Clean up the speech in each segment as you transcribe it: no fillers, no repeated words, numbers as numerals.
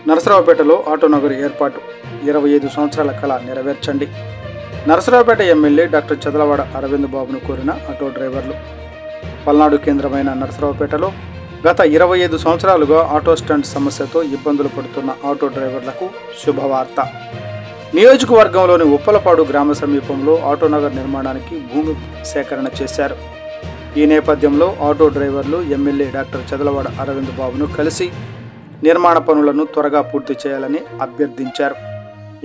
నరసరావుపేటలో ఆటోనగర్ ఏర్పాటు 25 సంవత్సరాల కళ నెరవేర్చండి. నరసరావుపేట ఎమ్మెల్యే డాక్టర్ చదలవాడ అరవింద్ బాబును కోరిన ఆటో డ్రైవర్లు. పల్నాడు కేంద్రమైన నరసరావుపేటలో గత 25 సంవత్సరాలుగా ఆటో స్టాండ్ సమస్యతో ఇబ్బందులు పడుతున్న ఆటో డ్రైవర్లకు శుభవార్త. నియోజకవర్గంలోని ఉప్పలపాడు గ్రామ సమీపంలో ఆటోనగర్ నిర్మాణానికి భూమి సేకరణ చేశారు. ఈ నేపథ్యంలో ఆటో డ్రైవర్లు ఎమ్మెల్యే డాక్టర్ చదలవాడ అరవింద్ బాబును కలిసి నిర్మాణ పనులను త్వరగా పూర్తి చేయాలని అభ్యర్థించారు.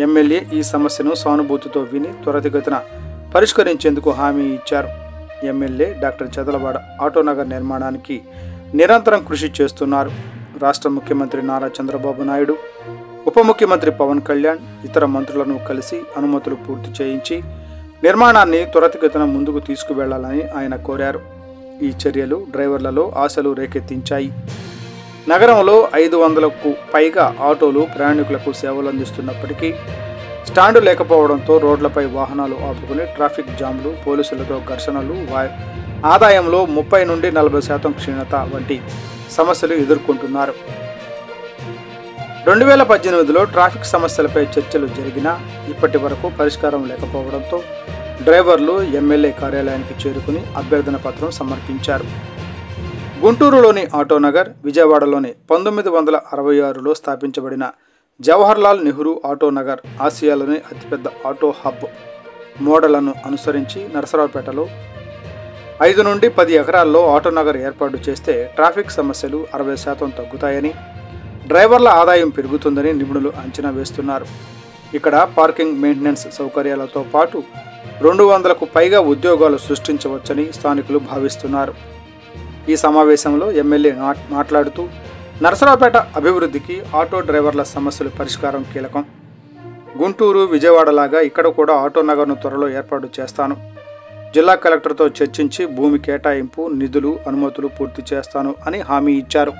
ఎమ్మెల్యే ఈ సమస్యను సానుభూతితో విని త్వరితగతిన పరిష్కరించేందుకు హామీ ఇచ్చారు. ఎమ్మెల్యే డాక్టర్ చదలవాడ ఆటోనగర్ నిర్మాణానికి నిరంతరం కృషి చేస్తున్నారు. రాష్ట్ర ముఖ్యమంత్రి నారా చంద్రబాబు నాయుడు, ఉప ముఖ్యమంత్రి పవన్ కళ్యాణ్, ఇతర మంత్రులను కలిసి అనుమతులు పూర్తి చేయించి నిర్మాణాన్ని త్వరితగతిన ముందుకు తీసుకువెళ్లాలని ఆయన కోరారు. ఈ చర్యలు డ్రైవర్లలో ఆశలు రేకెత్తించాయి. నగరంలో 500కు పైగా ఆటోలు ప్రయాణికులకు సేవలు అందిస్తున్నప్పటికీ స్టాండు లేకపోవడంతో రోడ్లపై వాహనాలు ఆపుకుని ట్రాఫిక్ జామ్లు, పోలీసులతో ఘర్షణలు, ఆదాయంలో 30 నుండి 40% క్షీణత వంటి సమస్యలు ఎదుర్కొంటున్నారు. 2018లో ట్రాఫిక్ సమస్యలపై చర్చలు జరిగినా ఇప్పటి వరకు పరిష్కారం లేకపోవడంతో డ్రైవర్లు ఎమ్మెల్యే కార్యాలయానికి చేరుకుని అభ్యర్థన పత్రం సమర్పించారు. గుంటూరులోని ఆటోనగర్, విజయవాడలోని 1966లో స్థాపించబడిన జవహర్లాల్ నెహ్రూ ఆటోనగర్ ఆసియాలోని అతిపెద్ద ఆటో హబ్ మోడళ్లను అనుసరించి నరసరావుపేటలో 5 నుండి 10 ఎకరాల్లో ఆటోనగర్ ఏర్పాటు చేస్తే ట్రాఫిక్ సమస్యలు 60% తగ్గుతాయని, డ్రైవర్ల ఆదాయం పెరుగుతుందని నిపుణులు అంచనా వేస్తున్నారు. ఇక్కడ పార్కింగ్, మెయింటెనెన్స్ సౌకర్యాలతో పాటు 200కు పైగా ఉద్యోగాలు సృష్టించవచ్చని స్థానికులు భావిస్తున్నారు. ఈ సమావేశంలో ఎమ్మెల్యే మాట్లాడుతూ నరసరావుపేట అభివృద్ధికి ఆటో డ్రైవర్ల సమస్యల పరిష్కారం కీలకం. గుంటూరు, విజయవాడలాగా ఇక్కడ కూడా ఆటోనగర్ను త్వరలో ఏర్పాటు చేస్తాను. జిల్లా కలెక్టర్తో చర్చించి భూమి కేటాయింపు, నిధులు, అనుమతులు పూర్తి చేస్తాను అని హామీ ఇచ్చారు.